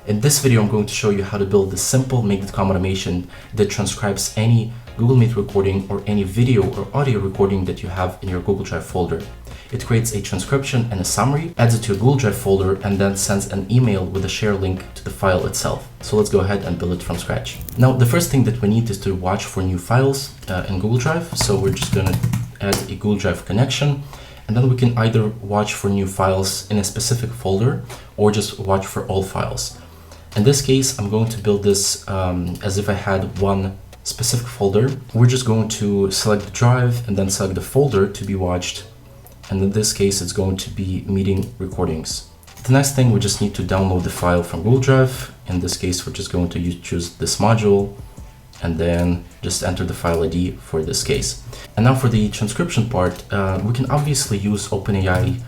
In this video, I'm going to show you how to build the simple make.com automation that transcribes any Google Meet recording or any video or audio recording that you have in your Google Drive folder. It creates a transcription and a summary, adds it to your Google Drive folder, and then sends an email with a share link to the file itself. So let's go ahead and build it from scratch. Now, the first thing that we need is to watch for new files in Google Drive. So we're just going to add a Google Drive connection. And then we can either watch for new files in a specific folder or just watch for all files. In this case, I'm going to build this as if I had one specific folder. We're just going to select the drive and then select the folder to be watched. And in this case, it's going to be meeting recordings. The next thing, we just need to download the file from Google Drive. In this case, we're just going to choose this module and then just enter the file ID for this case. And now for the transcription part, we can obviously use OpenAI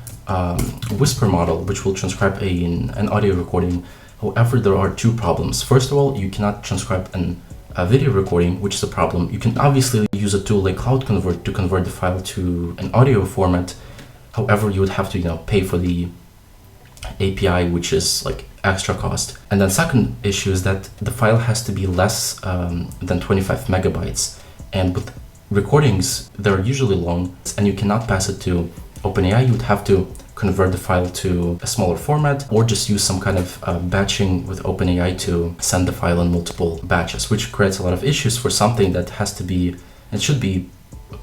Whisper model, which will transcribe an audio recording. However, there are two problems. First of all, you cannot transcribe a video recording, which is a problem. You can obviously use a tool like Cloud Convert to convert the file to an audio format. However, you would have to pay for the API, which is like extra cost. And then second issue is that the file has to be less than 25 megabytes. And with recordings, they're usually long, and you cannot pass it to OpenAI. You would have to convert the file to a smaller format or just use some kind of batching with OpenAI to send the file in multiple batches, which creates a lot of issues for something that has to be, it should be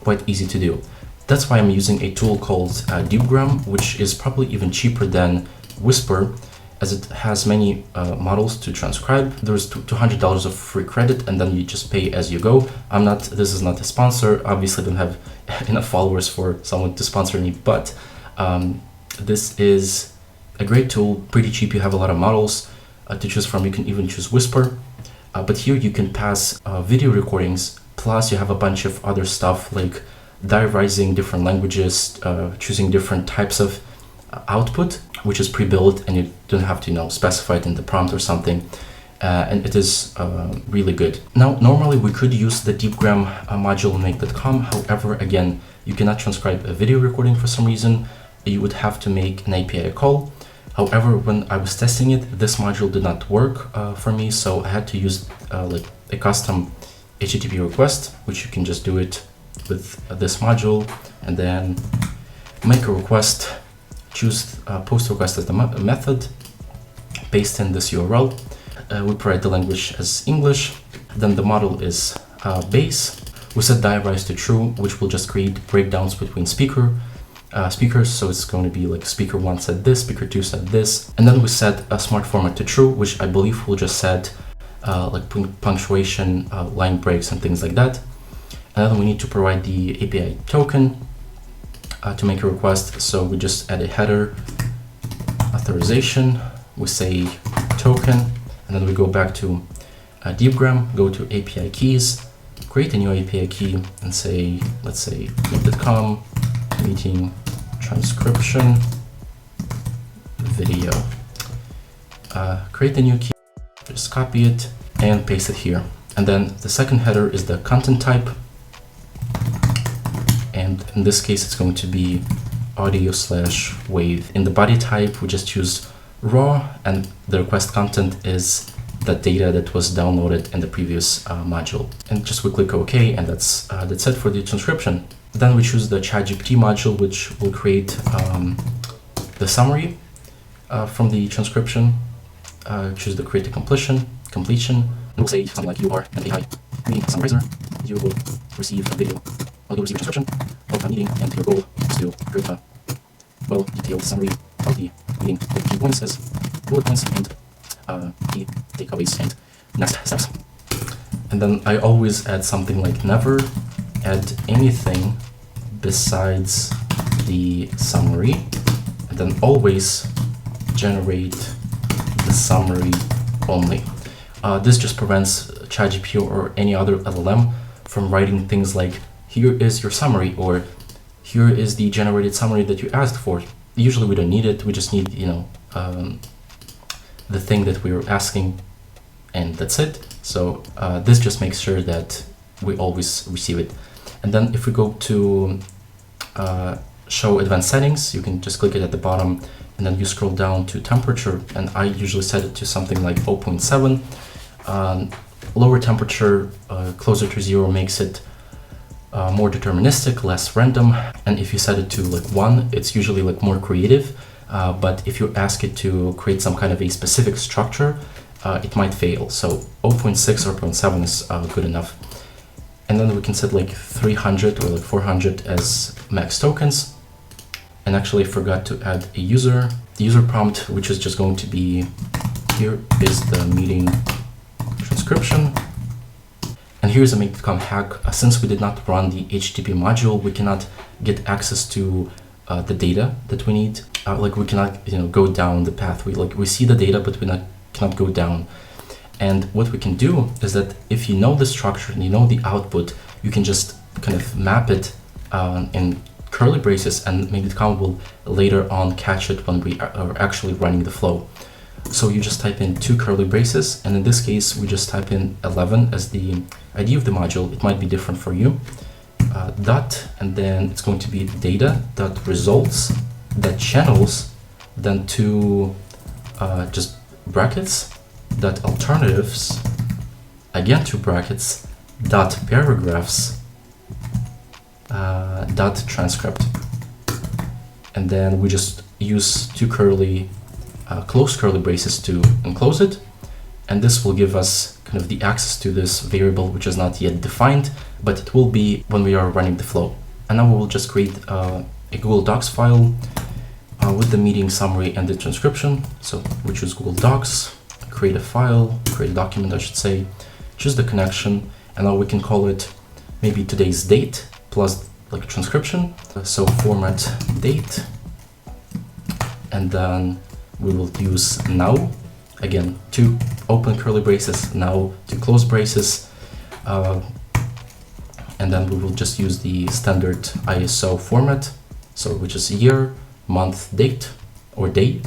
quite easy to do. That's why I'm using a tool called Deepgram, which is probably even cheaper than Whisper, as it has many models to transcribe. There's $200 of free credit, and then you just pay as you go. This is not a sponsor. Obviously, I don't have enough followers for someone to sponsor me, but this is a great tool, pretty cheap. You have a lot of models to choose from. You can even choose Whisper, but here you can pass video recordings, plus you have a bunch of other stuff like diarising different languages, choosing different types of output, which is pre-built, and you don't have to specify it in the prompt or something. And it is really good. Now, normally we could use the Deepgram module in make.com. However, again, you cannot transcribe a video recording for some reason. You would have to make an API call. However, when I was testing it, this module did not work for me, so I had to use like a custom HTTP request, which you can just do it with this module, and then make a request, choose post request as the method, paste in this URL. We provide the language as English. Then the model is base. We set diarise to true, which will just create breakdowns between speakers. So it's going to be like speaker 1 said this, speaker 2 said this. And then we set a smart format to true, which I believe will just set like punctuation, line breaks, and things like that. And then we need to provide the API token to make a request. So we just add a header, authorization, we say token, and then we go back to Deepgram, go to API keys, create a new API key, and say, let's say make.com meeting transcription video. Create a new key, just copy it and paste it here. And then the second header is the content type. And in this case, it's going to be audio/wave. In the body type, we just choose raw, and the request content is the data that was downloaded in the previous module. And just we click OK, and that's it for the transcription. Then we choose the ChatGPT module, which will create the summary from the transcription. Choose the create a completion. We'll say something like you are an AI meeting summarizer. You will receive a video. You'll receive a transcription of a meeting, and your goal is to create a well-detailed summary of the meeting with key points as bullet points and key takeaways and next steps. And then I always add something like never add anything besides the summary, and then always generate the summary only. This just prevents ChatGPT or any other LLM from writing things like, here is your summary, or here is the generated summary that you asked for. Usually we don't need it. We just need, the thing that we were asking, and that's it. So this just makes sure that we always receive it. And then if we go to show advanced settings, you can just click it at the bottom and then you scroll down to temperature, and I usually set it to something like 0.7. Lower temperature, closer to 0, makes it more deterministic, less random. And if you set it to like 1, it's usually like more creative. But if you ask it to create some kind of a specific structure, it might fail. So 0.6 or 0.7 is good enough. And then we can set like 300 or like 400 as max tokens. And actually I forgot to add a user. The user prompt, which is just going to be, here is the meeting transcription. And here's a Make.com hack. Since we did not run the HTTP module, we cannot get access to the data that we need. Like we cannot, go down the path. We see the data, but we cannot go down. And what we can do is that if you know the structure and you know the output, you can just kind of map it in curly braces, and Make.com will later on catch it when we are actually running the flow. So you just type in 2 curly braces, and in this case we just type in 11 as the ID of the module. It might be different for you. Dot, and then it's going to be data dot results dot channels, then 2 just brackets, dot alternatives, again 2 brackets, dot paragraphs, dot transcript. And then we just use 2 close curly braces to enclose it, and this will give us kind of the access to this variable, which is not yet defined, but it will be when we are running the flow. And now we will just create a Google Docs file with the meeting summary and the transcription. So we choose Google Docs, create a file, create a document I should say, choose the connection, and now we can call it maybe today's date plus like transcription. So format date, and then we will use now, again 2 open curly braces, now 2 close braces, and then we will just use the standard ISO format, so which is year, month, date or day,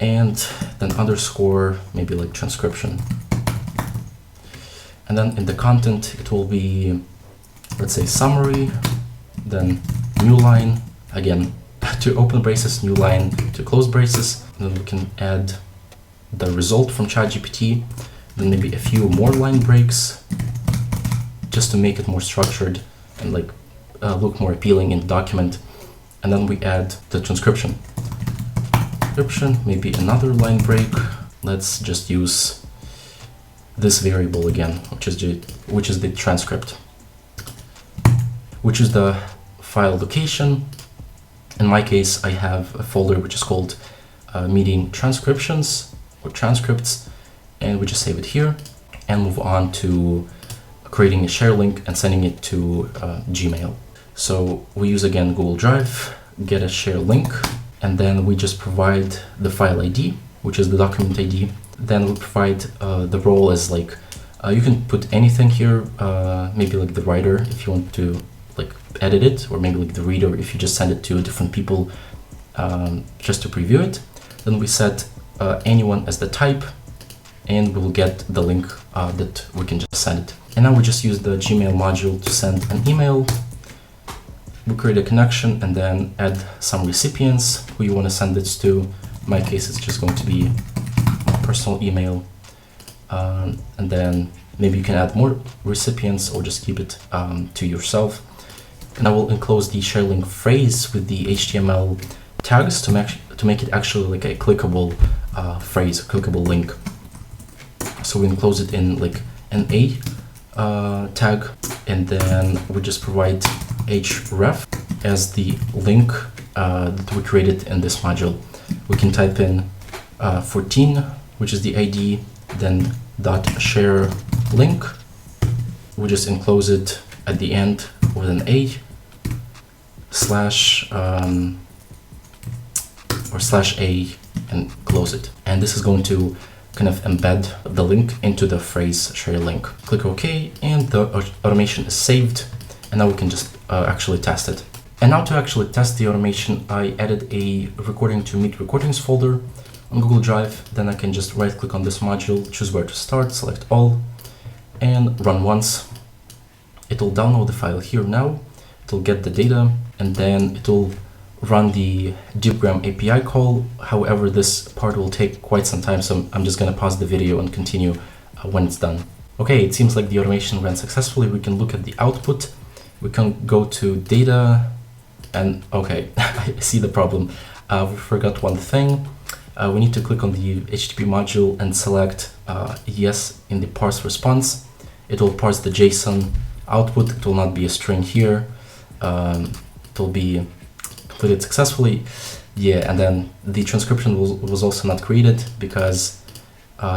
and then underscore, maybe like transcription. And then in the content it will be, let's say, summary, then new line, again 2 open braces, new line, 2 close braces, and then we can add the result from ChatGPT, then maybe a few more line breaks just to make it more structured and like look more appealing in the document. And then we add the transcription, maybe another line break. Let's just use this variable again, which is the transcript, which is the file location. In my case, I have a folder which is called meeting transcriptions or transcripts, and we just save it here and move on to creating a share link and sending it to Gmail. So we use again Google Drive, get a share link, and then we just provide the file ID, which is the document ID. Then we provide the role as like, you can put anything here, maybe like the writer if you want to like edit it, or maybe like the reader if you just send it to different people just to preview it. Then we set anyone as the type, and we will get the link that we can just send it. And now we just use the Gmail module to send an email. We create a connection and then add some recipients who you want to send this to. In my case, it's just going to be my personal email. And then maybe you can add more recipients or just keep it to yourself. And I will enclose the share link phrase with the HTML tags to make it actually like a clickable phrase, a clickable link. So we enclose it in like an A tag, and then we just provide href as the link that we created in this module. We can type in 14, which is the ID, then .share link. We just enclose it at the end with an A slash or slash A and close it. And this is going to kind of embed the link into the phrase share link. Click OK, and the automation is saved. And now we can just actually test it. And now to actually test the automation, I added a recording to meet recordings folder on Google Drive. Then I can just right click on this module, choose where to start, select all, and run once. It will download the file here now. It will get the data, and then it will run the Deepgram API call. However, this part will take quite some time, so I'm just going to pause the video and continue when it's done. Okay, it seems like the automation ran successfully. We can look at the output. We can go to data, and okay, I see the problem. We forgot one thing. We need to click on the HTTP module and select yes in the parse response. It will parse the JSON output. It will not be a string here. It will be completed successfully. Yeah, and then the transcription was also not created because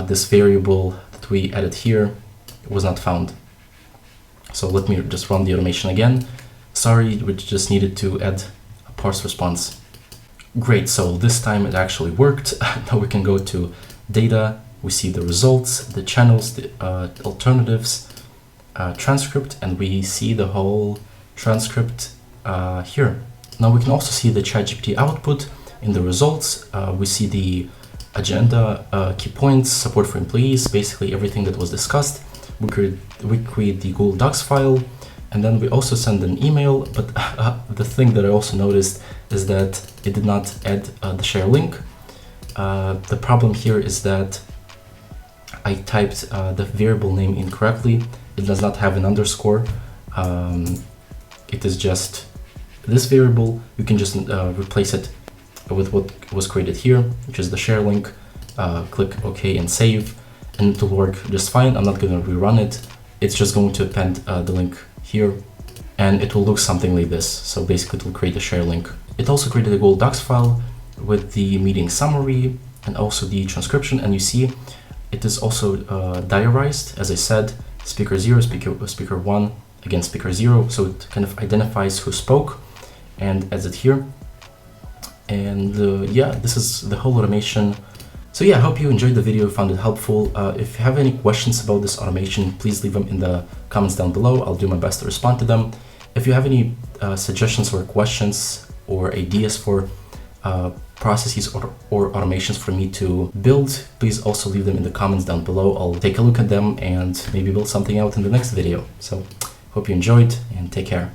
this variable that we added here was not found. So let me just run the automation again. Sorry, we just needed to add a parse response. Great, so this time it actually worked. Now we can go to data, we see the results, the channels, the alternatives, transcript, and we see the whole transcript here. Now we can also see the ChatGPT output in the results. We see the agenda, key points, support for employees, basically everything that was discussed. We create the Google Docs file, and then we also send an email, but the thing that I also noticed is that it did not add the share link. The problem here is that I typed the variable name incorrectly. It does not have an underscore. It is just this variable. You can just replace it with what was created here, which is the share link. Click OK and save, and it will work just fine. I'm not going to rerun it. It's just going to append the link here, and it will look something like this. So basically it will create a share link. It also created a Google Docs file with the meeting summary and also the transcription, and you see it is also diarized, as I said, speaker 0, speaker 1, again speaker 0, so it kind of identifies who spoke and adds it here. And yeah, this is the whole automation. So yeah, I hope you enjoyed the video, found it helpful. If you have any questions about this automation, please leave them in the comments down below. I'll do my best to respond to them. If you have any suggestions or questions or ideas for processes or automations for me to build, please also leave them in the comments down below. I'll take a look at them and maybe build something out in the next video. So hope you enjoyed, and take care.